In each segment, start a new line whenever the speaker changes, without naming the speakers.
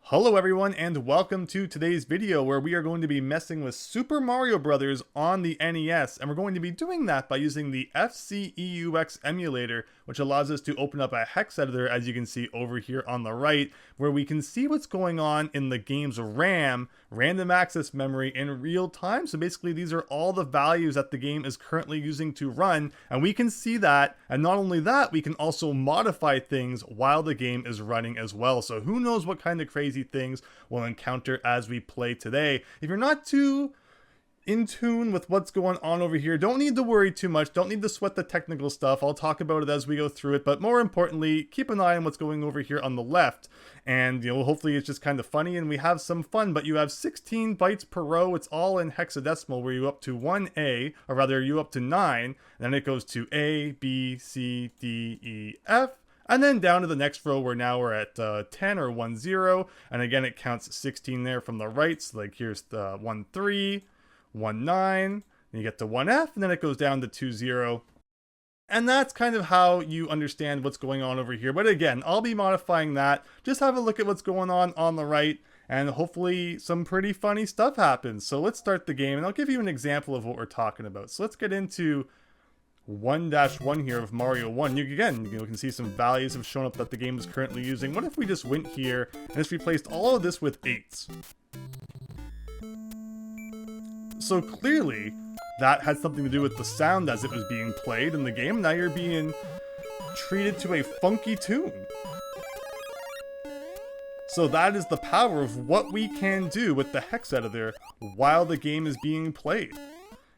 Hello everyone and welcome to today's video where we are going to be messing with Super Mario Bros. On the NES, and we're going to be doing that by using the FCEUX emulator, which allows us to open up a hex editor, as you can see over here on the right, where we can see what's going on in the game's RAM, random access memory, in real time. So basically these are all the values that the game is currently using to run, and we can see that, and not only that, we can also modify things while the game is running as well. So who knows what kind of crazy things we'll encounter as we play today. If you're not too in tune with what's going on over here, don't need to worry too much, don't need to sweat the technical stuff. I'll talk about it as we go through it, but more importantly, keep an eye on what's going over here on the left. And hopefully it's just kind of funny and we have some fun. But you have 16 bytes per row. It's all in hexadecimal, where you up to 1A, or rather you up to 9, and then it goes to A, B, C, D, E, F. And then down to the next row where now we're at 10 or 1, 0. And again, it counts 16 there from the right. So like here's the 1, 3, 1, 9. Then you get to 1F, and then it goes down to 2, 0. And that's kind of how you understand what's going on over here. But again, I'll be modifying that. Just have a look at what's going on the right. And hopefully some pretty funny stuff happens. So let's start the game, and I'll give you an example of what we're talking about. So let's get into 1-1 here of Mario 1. You can see some values have shown up that the game is currently using. What if we just went here and just replaced all of this with 8s? So clearly that had something to do with the sound as it was being played in the game. Now you're being treated to a funky tune. So that is the power of what we can do with the hex editor while the game is being played.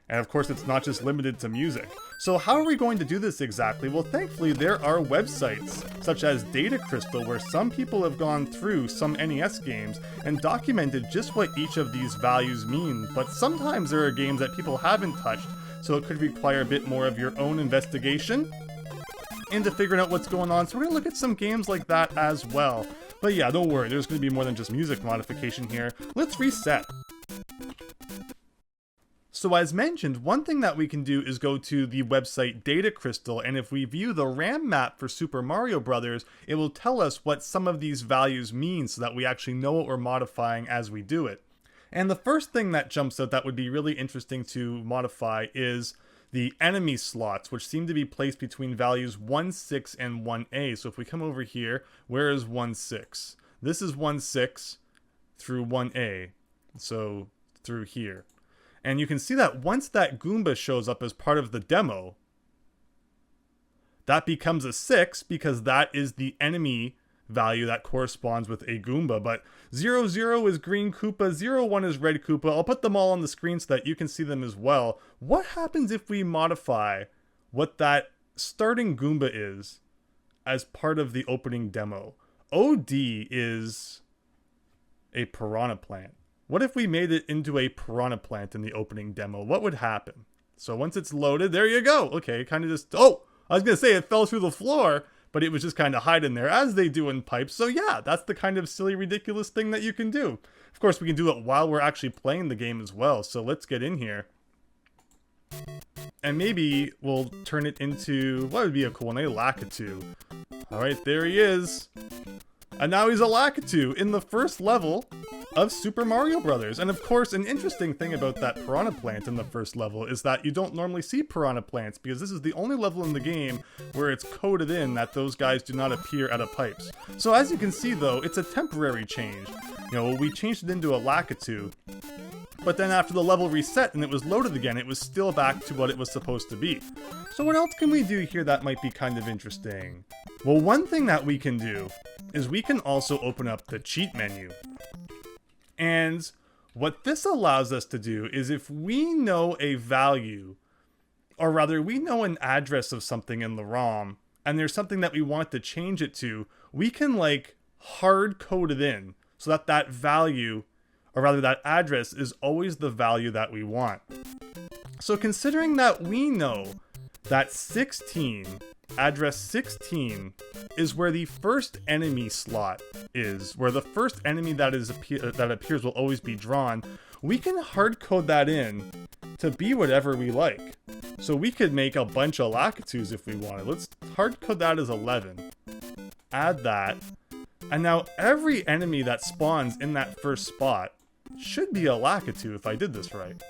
And of course, it's not just limited to music. So how are we going to do this exactly? Well, thankfully, there are websites, such as Data Crystal, where some people have gone through some NES games and documented just what each of these values mean. But sometimes there are games that people haven't touched, so it could require a bit more of your own investigation into figuring out what's going on. So we're going to look at some games like that as well. But yeah, don't worry, there's going to be more than just music modification here. Let's reset. So as mentioned, one thing that we can do is go to the website Data Crystal, and if we view the RAM map for Super Mario Bros., it will tell us what some of these values mean so that we actually know what we're modifying as we do it. And the first thing that jumps out that would be really interesting to modify is the enemy slots, which seem to be placed between values 1, 6, and 1A. So if we come over here, where is 1, 6? This is 1, 6 through 1A, so through here. And you can see that once that Goomba shows up as part of the demo, that becomes a 6 because that is the enemy value that corresponds with a Goomba. But 0, 0 is green Koopa, 0, 1 is red Koopa. I'll put them all on the screen so that you can see them as well. What happens if we modify what that starting Goomba is as part of the opening demo? OD is a piranha plant. What if we made it into a piranha plant in the opening demo? What would happen? So once it's loaded, there you go. Okay, kind of just, oh, I was going to say it fell through the floor, but it was just kind of hiding there, as they do in pipes. So yeah, that's the kind of silly, ridiculous thing that you can do. Of course, we can do it while we're actually playing the game as well. So let's get in here. And maybe we'll turn it into, what would be a cool name? Lakitu. All right, there he is. And now he's a Lakitu in the first level of Super Mario Bros. And of course, an interesting thing about that piranha plant in the first level is that you don't normally see piranha plants, because this is the only level in the game where it's coded in that those guys do not appear out of pipes. So as you can see though, it's a temporary change. We changed it into a Lakitu, but then after the level reset and it was loaded again, it was still back to what it was supposed to be. So what else can we do here that might be kind of interesting? Well, one thing that we can do is we can also open up the cheat menu. And what this allows us to do is if we know a value, or rather we know an address of something in the ROM, and there's something that we want to change it to, we can like hard code it in so that that value, or rather that address, is always the value that we want. So considering that we know that 16, address 16, is where the first enemy slot is, where the first enemy that appears will always be drawn, we can hard code that in to be whatever we like. So we could make a bunch of Lakitus if we wanted. Let's hard code that as 11. Add that. And now every enemy that spawns in that first spot should be a Lakitu if I did this right.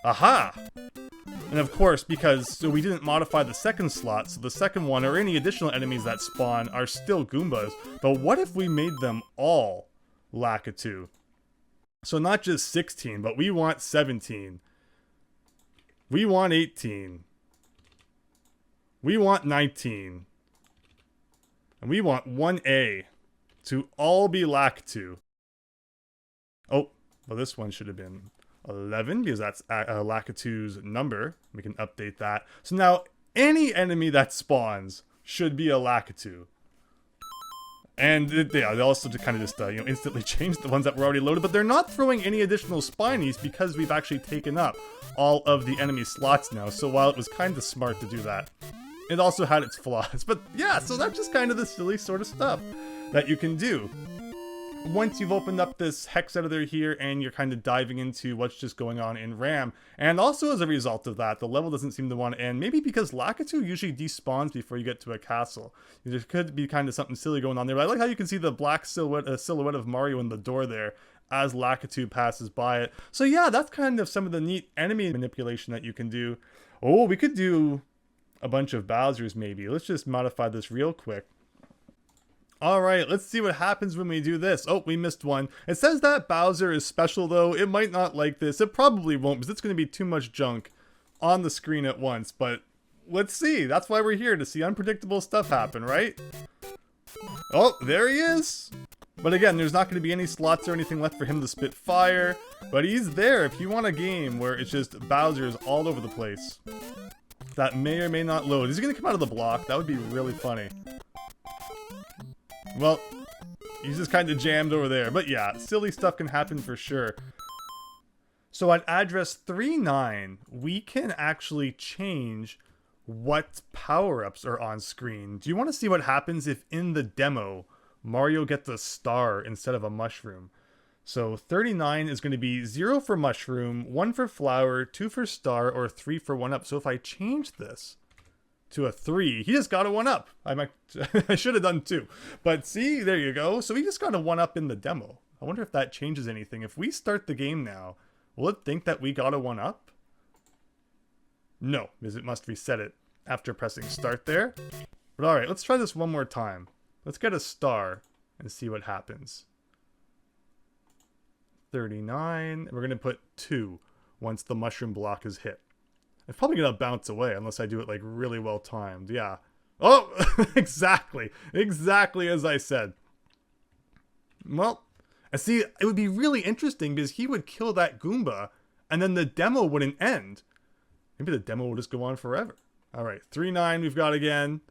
Aha! And of course, so we didn't modify the second slot, so the second one, or any additional enemies that spawn, are still Goombas. But what if we made them all Lakitu? So not just 16, but we want 17. We want 18. We want 19. And we want 1A to all be Lakitu. Oh, well this one should have been 11 because that's Lakitu's number. We can update that. So now any enemy that spawns should be a Lakitu. And they also kind of just instantly change the ones that were already loaded, but they're not throwing any additional spinies because we've actually taken up all of the enemy slots now. So while it was kind of smart to do that, it also had its flaws. But yeah, so that's just kind of the silly sort of stuff that you can do once you've opened up this hex editor here and you're kind of diving into what's just going on in RAM. And also as a result of that, the level doesn't seem to want to end. Maybe because Lakitu usually despawns before you get to a castle. There could be kind of something silly going on there. But I like how you can see the black silhouette of Mario in the door there as Lakitu passes by it. So yeah, that's kind of some of the neat enemy manipulation that you can do. Oh, we could do a bunch of Bowsers maybe. Let's just modify this real quick. Alright, let's see what happens when we do this. Oh, we missed one. It says that Bowser is special though. It might not like this. It probably won't because it's going to be too much junk on the screen at once. But let's see. That's why we're here, to see unpredictable stuff happen, right? Oh, there he is. But again, there's not going to be any slots or anything left for him to spit fire. But he's there if you want a game where it's just Bowser's all over the place. That may or may not load. Is he going to come out of the block? That would be really funny. Well, he's just kind of jammed over there. But yeah, silly stuff can happen for sure. So at address 39, we can actually change what power-ups are on screen. Do you want to see what happens if in the demo, Mario gets a star instead of a mushroom? So 39 is going to be 0 for mushroom, 1 for flower, 2 for star, or 3 for 1-up. So if I change this to a 3, he just got a 1-up. I should have done 2. But see, there you go. So he just got a 1-up in the demo. I wonder if that changes anything. If we start the game now, will it think that we got a 1-up? No, because it must reset it after pressing start there. But alright, let's try this one more time. Let's get a star and see what happens. 39. We're going to put 2 once the mushroom block is hit. It's probably going to bounce away unless I do it like really well timed. Yeah. Oh, exactly. Exactly as I said. Well, and see, it would be really interesting because he would kill that Goomba and then the demo wouldn't end. Maybe the demo will just go on forever. All right, 3-9 we've got again.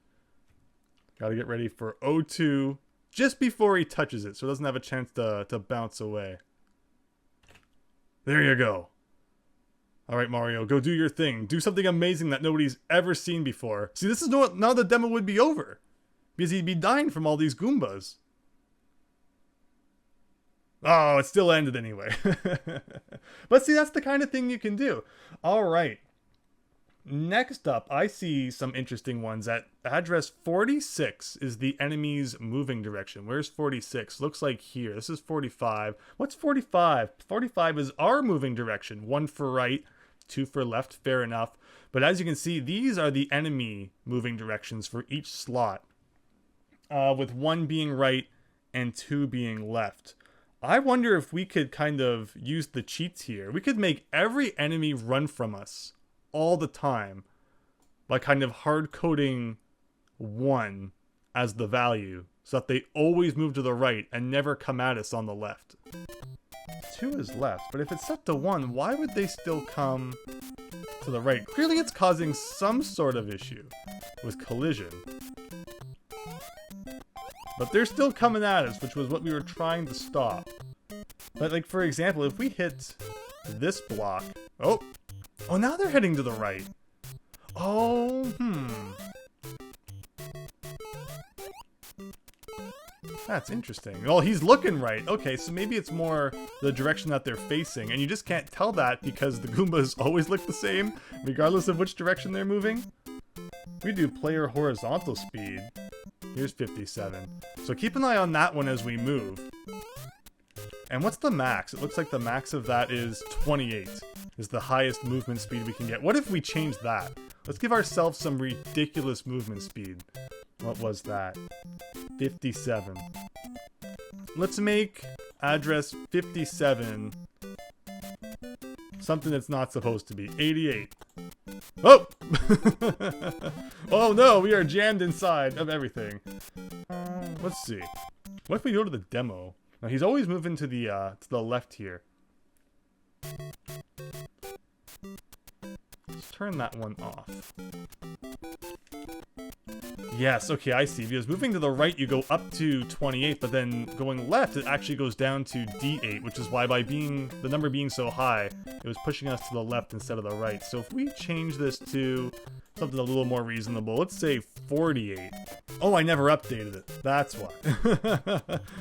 Got to get ready for 0-2 just before he touches it so it doesn't have a chance to bounce away. There you go. Alright, Mario, go do your thing. Do something amazing that nobody's ever seen before. See, this is now the demo would be over. Because he'd be dying from all these Goombas. Oh, it still ended anyway. But see, that's the kind of thing you can do. Alright. Next up, I see some interesting ones. At address 46 is the enemy's moving direction. Where's 46? Looks like here. This is 45. What's 45? 45 is our moving direction. 1 for right, 2 for left. Fair enough. But as you can see, these are the enemy moving directions for each slot. With 1 being right and 2 being left. I wonder if we could kind of use the cheats here. We could make every enemy run from us all the time by kind of hard coding 1 as the value so that they always move to the right and never come at us on the left. 2 is left, but if it's set to 1, why would they still come to the right? Clearly it's causing some sort of issue with collision. But they're still coming at us, which was what we were trying to stop. But like, for example, if we hit this block... Oh, now they're heading to the right. Oh, That's interesting. Well, he's looking right. Okay, so maybe it's more the direction that they're facing. And you just can't tell that because the Goombas always look the same, regardless of which direction they're moving. We do player horizontal speed. Here's 57. So keep an eye on that one as we move. And what's the max? It looks like the max of that is 28. Is the highest movement speed we can get. What if we change that? Let's give ourselves some ridiculous movement speed. What was that? 57. Let's make address 57 something that's not supposed to be. 88. Oh! Oh no, we are jammed inside of everything. Let's see. What if we go to the demo? Now he's always moving to the left here. Let's turn that one off. Yes, okay, I see. Because moving to the right, you go up to 28, but then going left, it actually goes down to D8, which is why by the number being so high, it was pushing us to the left instead of the right. So if we change this to something a little more reasonable, let's say 48. Oh, I never updated it. That's why.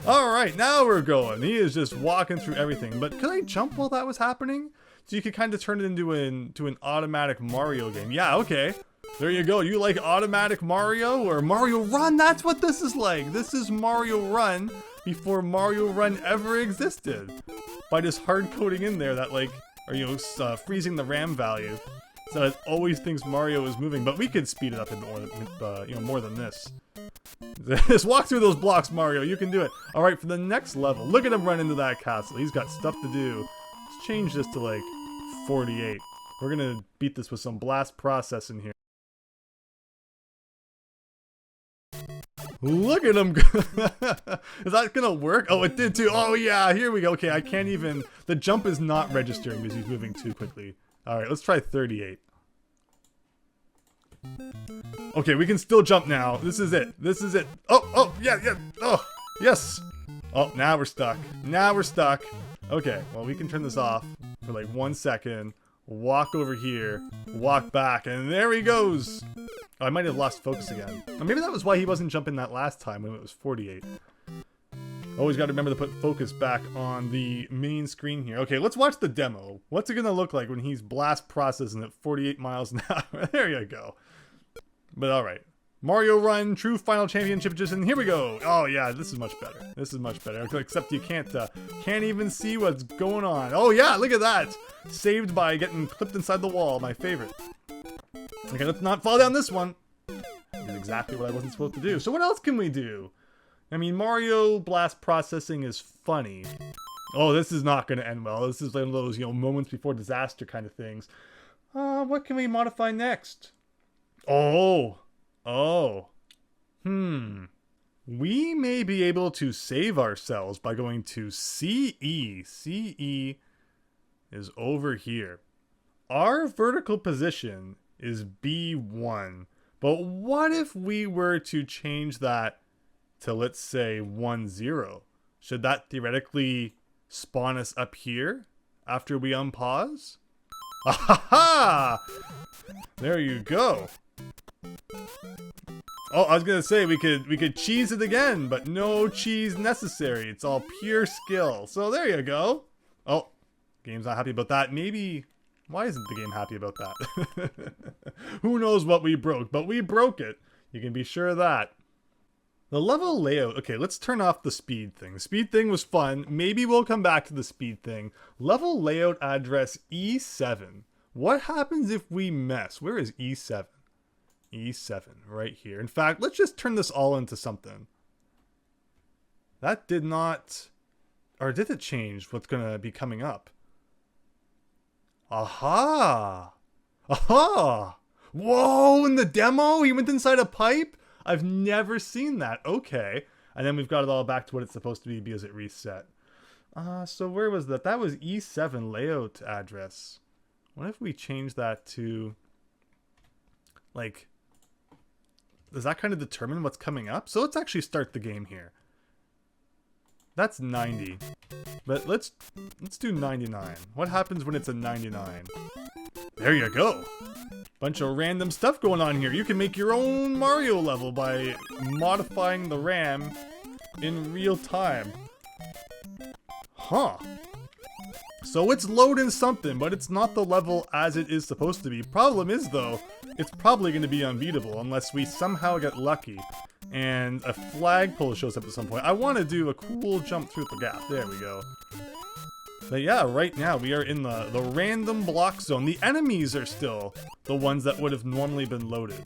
Alright, now we're going. He is just walking through everything. But could I jump while that was happening? So you could kind of turn it into an automatic Mario game. Yeah, okay. There you go. You like automatic Mario or Mario Run? That's what this is like. This is Mario Run before Mario Run ever existed. By just hard coding in there that like, or freezing the RAM value, so it always thinks Mario is moving. But we could speed it up in more than this. Just walk through those blocks, Mario. You can do it. All right, for the next level, look at him run into that castle. He's got stuff to do. Let's change this to like 48. We're gonna beat this with some blast processing here. Look at him. Is that gonna work? Oh, it did too. Oh yeah, here we go. Okay, I can't even, the jump is not registering because he's moving too quickly. All right, let's try 38. Okay, we can still jump now. This is it. This is it. Oh, yeah. Oh, yes. Oh, now we're stuck. Now we're stuck. Okay, well, we can turn this off for like 1 second. Walk over here, walk back, and there he goes. Oh, I might have lost focus again. Or maybe that was why he wasn't jumping that last time when it was 48. Always got to remember to put focus back on the main screen here. Okay, let's watch the demo. What's it going to look like when he's blast processing at 48 miles an hour? There you go. But alright. Mario Run, True Final Championship Edition. Here we go. Oh yeah, this is much better. This is much better. Except you can't even see what's going on. Oh yeah, look at that. Saved by getting clipped inside the wall. My favorite. Okay, let's not fall down this one. Did exactly what I wasn't supposed to do. So what else can we do? I mean, Mario blast processing is funny. Oh, this is not going to end well. This is one of those, moments before disaster kind of things. What can we modify next? Oh. We may be able to save ourselves by going to CE. CE is over here. Our vertical position is B1. But what if we were to change that to, let's say, 10? Should that theoretically spawn us up here after we unpause? Ahaha! There you go. Oh, I was gonna say we could cheese it again, but no cheese necessary. It's all pure skill. So there you go. Oh, game's not happy about that. Maybe, why isn't the game happy about that? Who knows what we broke, but we broke it. You can be sure of that. The level layout. Okay, let's turn off the speed thing. The speed thing was fun. Maybe we'll come back to the speed thing. Level layout address E7. What happens if we mess? Where is E7? E7, right here. In fact, let's just turn this all into something. That did not... Or did it change what's going to be coming up? Aha! Aha! Whoa, in the demo, he went inside a pipe? I've never seen that. Okay. And then we've got it all back to what it's supposed to be because it reset. So where was that? That was E7 layout address. What if we change that to... Like... Does that kind of determine what's coming up? So let's actually start the game here. That's 90. But let's do 99. What happens when it's a 99? There you go. Bunch of random stuff going on here. You can make your own Mario level by modifying the RAM in real time. Huh. So it's loading something, but it's not the level as it is supposed to be. Problem is, though, it's probably going to be unbeatable unless we somehow get lucky. and a flagpole shows up at some point. I want to do a cool jump through the gap. There we go. But yeah, right now we are in the random block zone. The enemies are still the ones that would have normally been loaded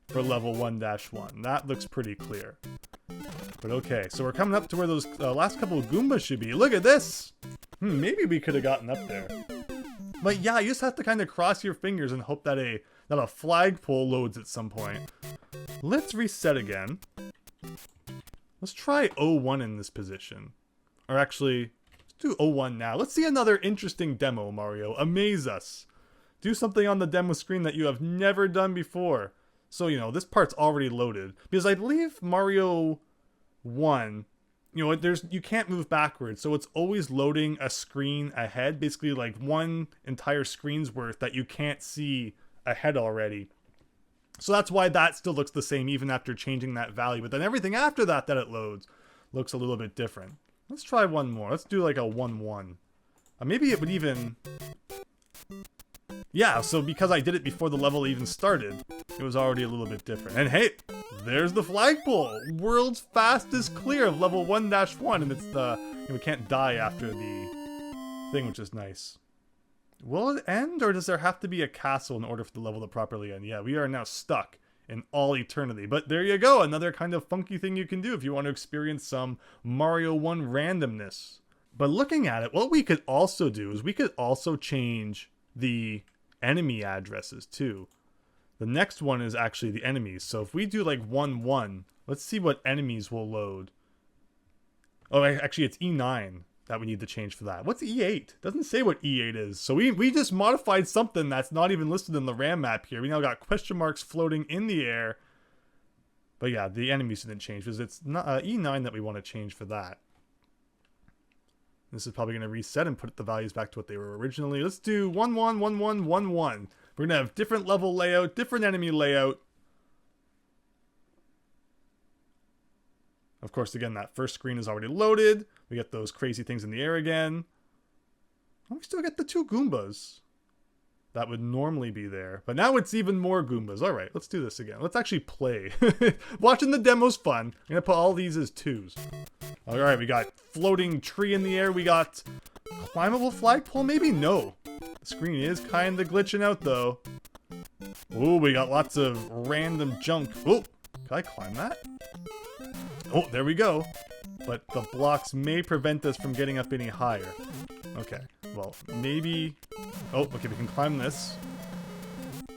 for level 1-1. That looks pretty clear. But okay, so we're coming up to where those last couple of Goombas should be. Look at this! Maybe we could have gotten up there. But yeah, you just have to kind of cross your fingers and hope that a flagpole loads at some point. Let's reset again. Let's try 01 in this position. Or actually, let's do 01 now. Let's see another interesting demo, Mario. Amaze us. Do something on the demo screen that you have never done before. So, you know, this part's already loaded. Because I believe Mario 1, you know, you can't move backwards. So it's always loading a screen ahead. Basically like one entire screen's worth that you can't see ahead already. So that's why that still looks the same even after changing that value. But then everything after that it loads looks a little bit different. Let's try one more. Let's do like a 1-1. Maybe it would even... Yeah, so because I did it before the level even started, it was already a little bit different. And hey, there's the flagpole! World's fastest clear of level 1-1, and it's the... You know, we can't die after the thing, which is nice. Will it end, or does there have to be a castle in order for the level to properly end? Yeah, we are now stuck in all eternity. But there you go, another kind of funky thing you can do if you want to experience some Mario 1 randomness. But looking at it, what we could also do is we could also change the enemy addresses too. The next one is actually the enemies. So if we do like 1-1, let's see what enemies will load. Oh, actually it's E9 that we need to change for that. What's E8? Doesn't say what E8 is. So we just modified something that's not even listed in the RAM map here. We now got question marks floating in the air. But yeah, the enemies didn't change because it's not E9 that we want to change for that. This is probably going to reset and put the values back to what they were originally. Let's do 1-1, 1-1, 1-1. We're going to have different level layout, different enemy layout. Of course, again, that first screen is already loaded. We get those crazy things in the air again. Oh, we still get the 2 Goombas that would normally be there. But now it's even more Goombas. All right, let's do this again. Let's actually play. Watching the demo's fun. I'm going to put all these as 2s. All right, we got floating tree in the air. We got climbable flagpole. Maybe no. The screen is kind of glitching out, though. Ooh, we got lots of random junk. Oh, can I climb that? Oh, there we go. But the blocks may prevent us from getting up any higher. Okay, well, maybe... Oh, okay, we can climb this.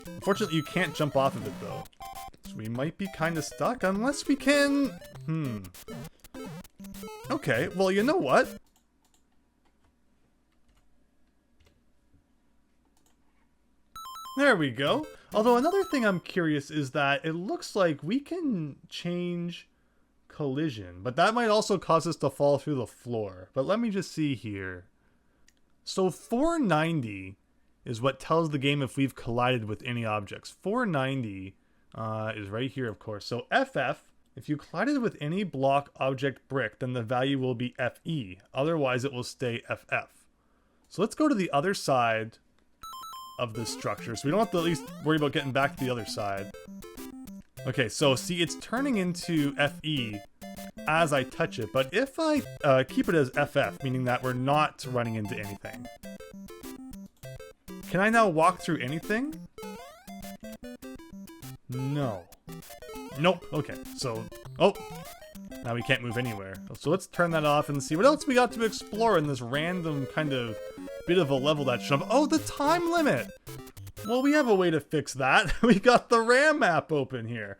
Unfortunately, you can't jump off of it, though. So we might be kind of stuck, unless we can... Okay, well, you know what? There we go. Although another thing I'm curious is that it looks like we can change collision, but that might also cause us to fall through the floor. But let me just see here. So 490 is what tells the game if we've collided with any objects. 490 is right here, of course. So FF, if you collided with any block, object, brick, then the value will be FE. Otherwise, it will stay FF. So let's go to the other side of this structure, so we don't have to at least worry about getting back to the other side. Okay, so see, it's turning into FE as I touch it, but if I keep it as FF, meaning that we're not running into anything, can I now walk through anything? No. Nope. Okay, so... Oh! Now we can't move anywhere. So let's turn that off and see what else we got to explore in this random kind of bit of a level that's shown up. Oh, the time limit! Well, we have a way to fix that. We got the RAM map open here.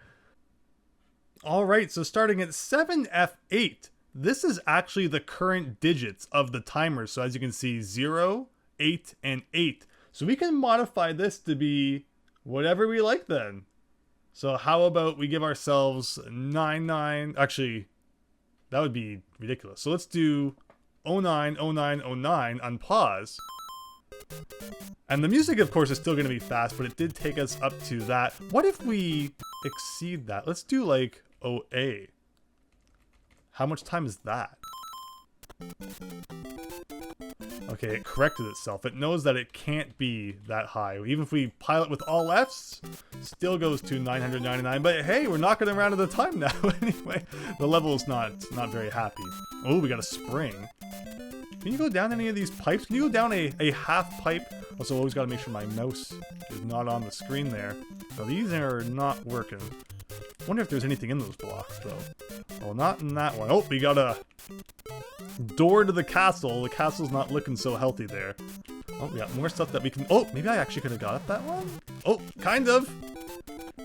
Alright, so starting at 7F8, this is actually the current digits of the timer. So as you can see, 0, 8, and 8. So we can modify this to be whatever we like then. So how about we give ourselves 99, actually, that would be ridiculous. So let's do 09, 09, 09, unpause. And the music, of course, is still going to be fast, but it did take us up to that. What if we exceed that? Let's do like OA. How much time is that? Okay, it corrected itself. It knows that it can't be that high. Even if we pilot with all Fs, still goes to 999. But hey, we're knocking around at the time now anyway. The level is not very happy. Oh, we got a spring. Can you go down any of these pipes? Can you go down a half pipe? Also, always got to make sure my mouse is not on the screen there. So these are not working. Wonder if there's anything in those blocks, though. Oh, not in that one. Oh, we got a door to the castle. The castle's not looking so healthy there. Oh, we got more stuff that we can... Oh, maybe I actually could have got up that one? Oh, kind of.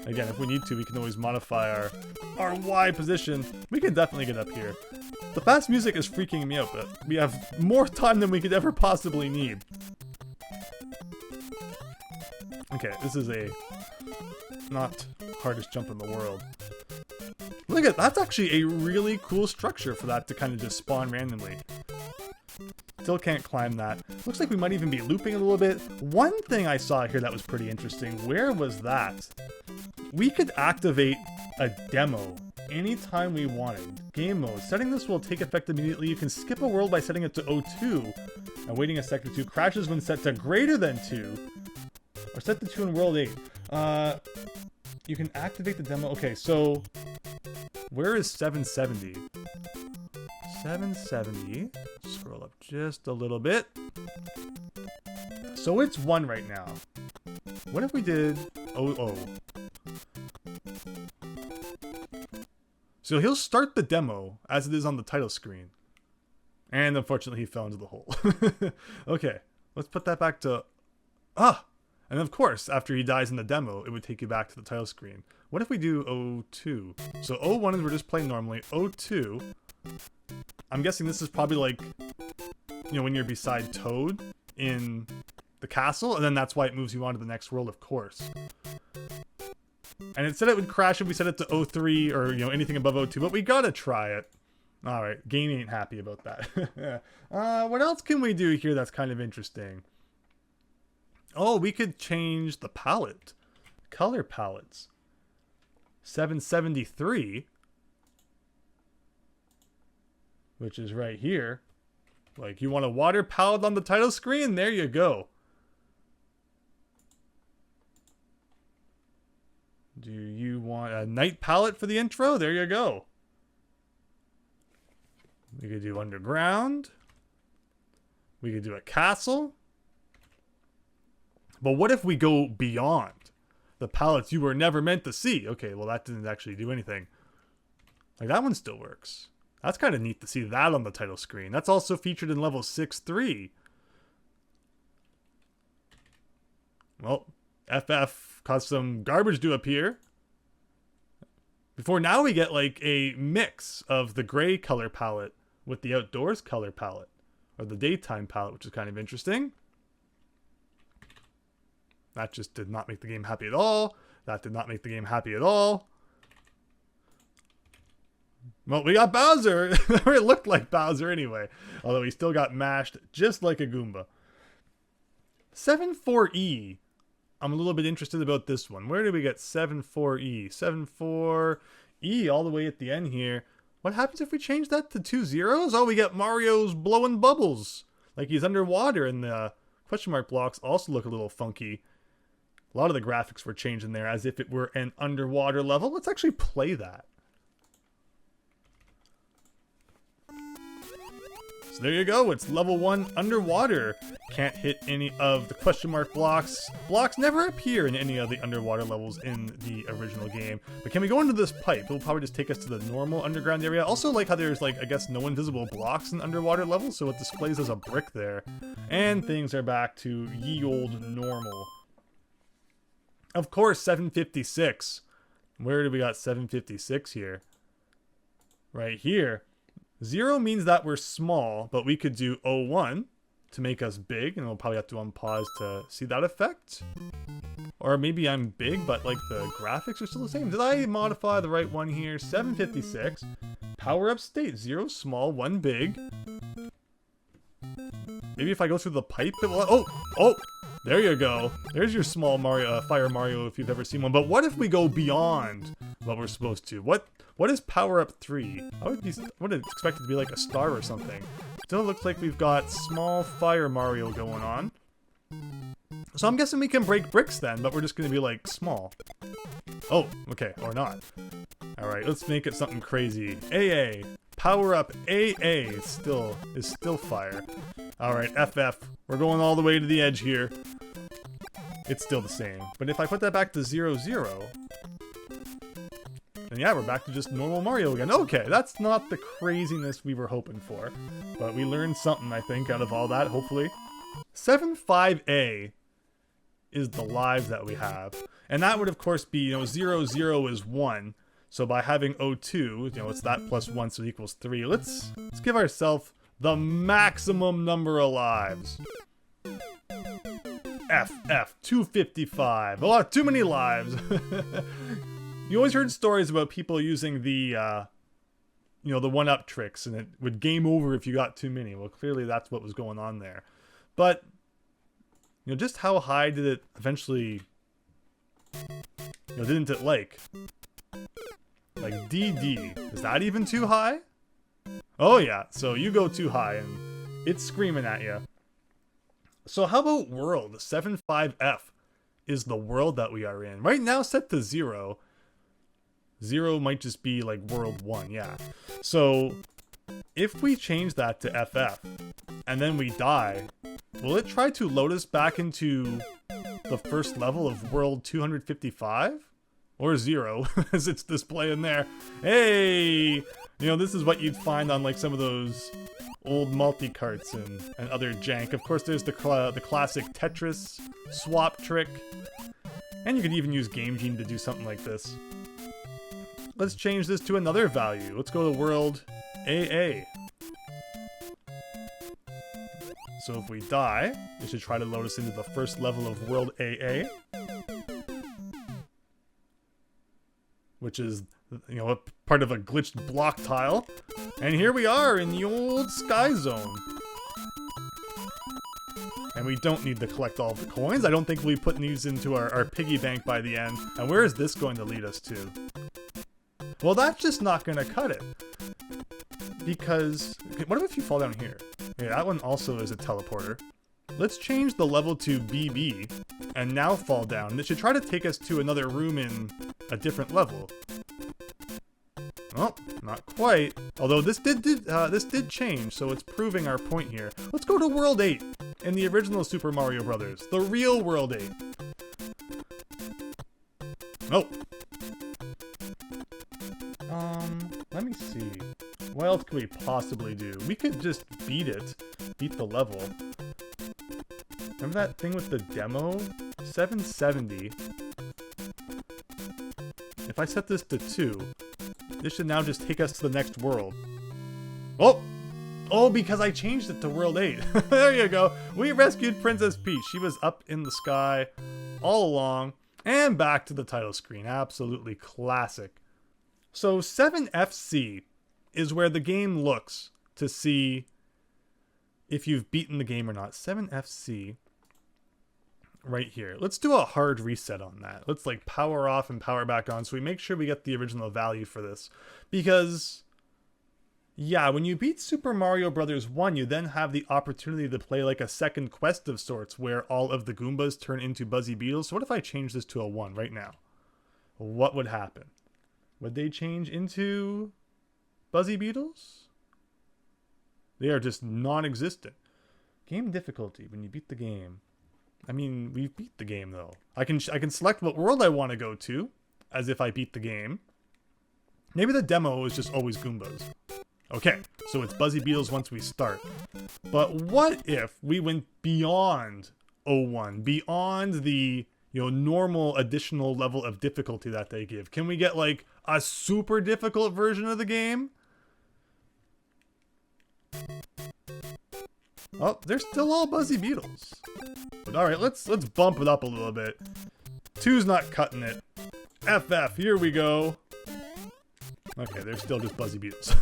Again, if we need to, we can always modify our Y position. We can definitely get up here. The fast music is freaking me out, but we have more time than we could ever possibly need. Okay, this is a not hardest jump in the world. Look at that's actually a really cool structure for that to kind of just spawn randomly. Still can't climb that. Looks like we might even be looping a little bit. One thing I saw here that was pretty interesting. Where was that? We could activate a demo anytime we wanted. Game mode. Setting this will take effect immediately. You can skip a world by setting it to 02 and waiting a second or two. Crashes when set to greater than 2. Or set to 2 in world 8. You can activate the demo. Okay, so where is 770? 770. Scroll up just a little bit. So it's 1 right now. What if we did 00? So he'll start the demo as it is on the title screen. And unfortunately he fell into the hole. Okay, let's put that back to... Ah! And of course, after he dies in the demo, it would take you back to the title screen. What if we do 02? So 01 is we're just playing normally. 02, I'm guessing this is probably like, you know, when you're beside Toad in the castle, and then that's why it moves you on to the next world, of course. And it said it would crash if we set it to 03 or, you know, anything above 02, but we gotta try it. Alright, game ain't happy about that. What else can we do here that's kind of interesting? Oh, we could change the palette. Color palettes. 773. Which is right here. Like, you want a water palette on the title screen? There you go. Do you want a night palette for the intro? There you go. We could do underground. We could do a castle. But what if we go beyond the palettes you were never meant to see? Okay, well that didn't actually do anything. Like that one still works. That's kind of neat to see that on the title screen. That's also featured in level 6-3. Well, FF caused some garbage to appear. Before now we get like a mix of the gray color palette with the outdoors color palette. Or the daytime palette, which is kind of interesting. That just did not make the game happy at all. That did not make the game happy at all. Well, we got Bowser. It looked like Bowser anyway. Although he still got mashed just like a Goomba. 7-4E. I'm a little bit interested about this one. Where did we get 7-4E? 7-4E all the way at the end here. What happens if we change that to 2 zeros? Oh, we get Mario's blowing bubbles. Like he's underwater, and the question mark blocks also look a little funky. A lot of the graphics were changed in there as if it were an underwater level. Let's actually play that. So there you go. It's level 1 underwater. Can't hit any of the question mark blocks. Blocks never appear in any of the underwater levels in the original game. But can we go into this pipe? It'll probably just take us to the normal underground area. Also like how there's like, I guess, no invisible blocks in underwater levels. So it displays as a brick there. And things are back to ye old normal. Of course, 756. Where do we got 756 here? Right here. 0 means that we're small, but we could do 01 to make us big, and we'll probably have to unpause to see that effect. Or maybe I'm big, but like the graphics are still the same. Did I modify the right one here? 756. Power up state. 0 small, 1 big. Maybe if I go through the pipe, it will... Oh! There you go. There's your small Mario, Fire Mario if you've ever seen one. But what if we go beyond what we're supposed to? What is power up 3? I would expect it to be like a star or something. Still looks like we've got small fire Mario going on. So I'm guessing we can break bricks then, but we're just going to be like small. Oh, okay, or not. Alright, let's make it something crazy. AA. Power up AA is still fire. Alright, FF. We're going all the way to the edge here. It's still the same. But if I put that back to 0, 0, then yeah, we're back to just normal Mario again. Okay, that's not the craziness we were hoping for. But we learned something, I think, out of all that, hopefully. 7-5A is the lives that we have. And that would, of course, be, 0, 0 is 1. So by having 02, it's that plus 1, so it equals 3. Let's give ourselves the maximum number of lives. FF 255. Oh, too many lives. You always heard stories about people using the the one-up tricks, and it would game over if you got too many. Well, clearly that's what was going on there. But just how high did it eventually? Didn't it like DD? Is that even too high? Oh yeah, so you go too high and it's screaming at you. So how about world? 75F is the world that we are in. Right now set to 0. 0 might just be like world 1, yeah. So if we change that to FF and then we die, will it try to load us back into the first level of world 255? Or 0, as it's displaying there. Hey! This is what you'd find on like some of those old multi-carts and other jank. Of course, there's the classic Tetris swap trick. And you could even use Game Genie to do something like this. Let's change this to another value. Let's go to world AA. So if we die, it should try to load us into the first level of world AA. Which is, a part of a glitched block tile. And here we are in the old Sky Zone. And we don't need to collect all of the coins. I don't think we'll be putting these into our piggy bank by the end. And where is this going to lead us to? Well, that's just not going to cut it. Because, what if you fall down here? Yeah, that one also is a teleporter. Let's change the level to BB, and now fall down. This should try to take us to another room in a different level. Oh, not quite. Although this did change, so it's proving our point here. Let's go to World 8 in the original Super Mario Brothers, the real World 8. Oh. Let me see. What else could we possibly do? We could just beat the level. Remember that thing with the demo? 770. If I set this to 2, this should now just take us to the next world. Oh! Oh, because I changed it to World 8. There you go. We rescued Princess Peach. She was up in the sky all along. And back to the title screen. Absolutely classic. So 7FC is where the game looks to see if you've beaten the game or not. 7FC. Right here. Let's do a hard reset on that. Let's like power off and power back on so we make sure we get the original value for this. Because, yeah, when you beat Super Mario Brothers 1, you then have the opportunity to play like a second quest of sorts where all of the Goombas turn into Buzzy Beetles. So what if I change this to a 1 right now? What would happen? Would they change into Buzzy Beetles? They are just non-existent. Game difficulty when you beat the game. I mean, we beat the game though. I can select what world I want to go to, as if I beat the game. Maybe the demo is just always Goombas. Okay, so it's Buzzy Beetles once we start. But what if we went beyond 01, beyond the normal additional level of difficulty that they give? Can we get like a super difficult version of the game? Oh, they're still all Buzzy Beetles. But alright, let's bump it up a little bit. 2's not cutting it. FF, here we go. Okay, they're still just Buzzy Beetles.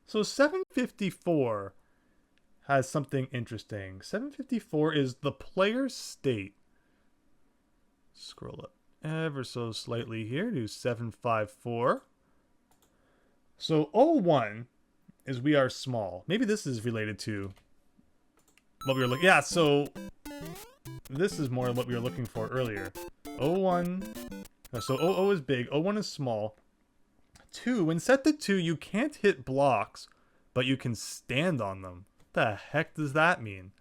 So 754 has something interesting. 754 is the player state. Scroll up ever so slightly here to 754. So 01 is we are small. Maybe this is related to what we were looking. Yeah, so this is more what we were looking for earlier. 01. So 00 is big. 01 is small. 2. When set to 2, you can't hit blocks, but you can stand on them. What the heck does that mean?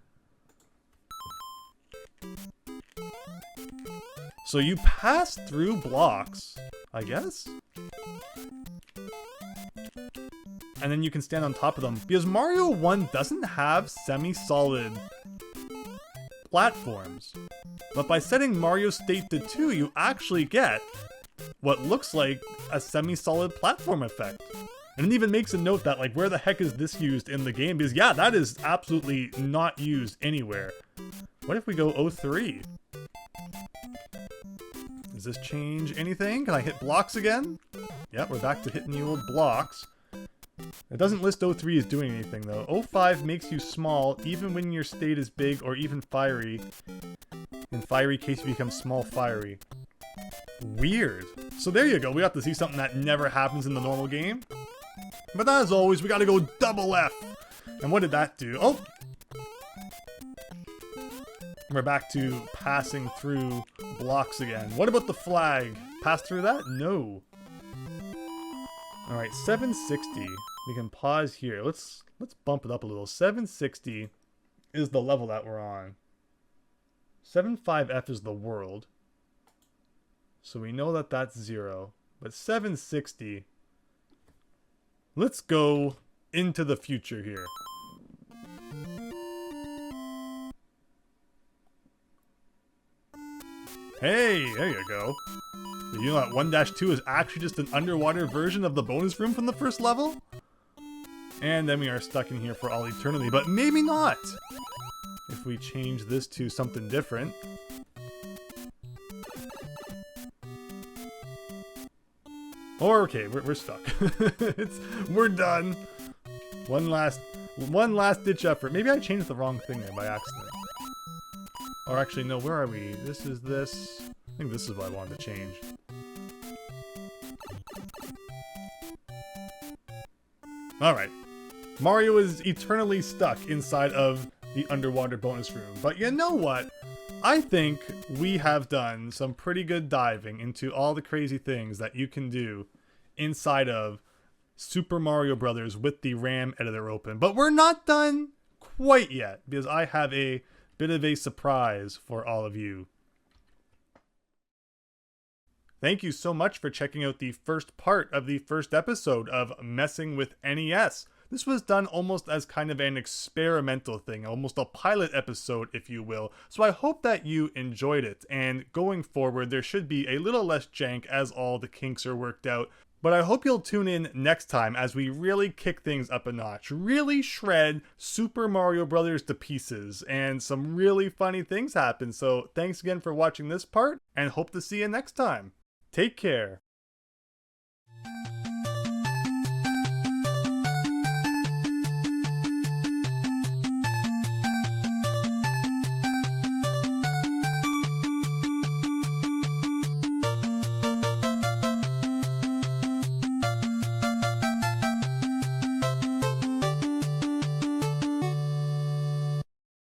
So you pass through blocks, I guess? And then you can stand on top of them. Because Mario 1 doesn't have semi-solid platforms. But by setting Mario State to 2, you actually get what looks like a semi-solid platform effect. And it even makes a note that, like, where the heck is this used in the game? Because, yeah, that is absolutely not used anywhere. What if we go 03? Does this change anything? Can I hit blocks again? Yep, we're back to hitting the old blocks. It doesn't list 03 as doing anything, though. 05 makes you small, even when your state is big or even fiery. In fiery case, you become small fiery. Weird. So there you go. We got to see something that never happens in the normal game. But as always, we gotta go double F. And what did that do? Oh! We're back to passing through blocks again. What about the flag? Pass through that? No. Alright, 760. We can pause here. Let's bump it up a little. 760 is the level that we're on. 75F is the world. So we know that that's 0. But 760... Let's go into the future here. Hey, there you go. Did you know that 1-2 is actually just an underwater version of the bonus room from the first level? And then we are stuck in here for all eternity, but maybe not! If we change this to something different. Or, okay, we're stuck. We're done. One last ditch effort. Maybe I changed the wrong thing there by accident. Or actually, no, where are we? This is this. I think this is what I wanted to change. Alright. Mario is eternally stuck inside of the underwater bonus room. But you know what? I think we have done some pretty good diving into all the crazy things that you can do inside of Super Mario Bros. With the RAM editor open. But we're not done quite yet, because I have a bit of a surprise for all of you. Thank you so much for checking out the first part of the first episode of Messing with NES. This was done almost as kind of an experimental thing, almost a pilot episode, if you will. So I hope that you enjoyed it, and going forward there should be a little less jank as all the kinks are worked out. But I hope you'll tune in next time as we really kick things up a notch, really shred Super Mario Bros. To pieces, and some really funny things happen. So thanks again for watching this part, and hope to see you next time. Take care.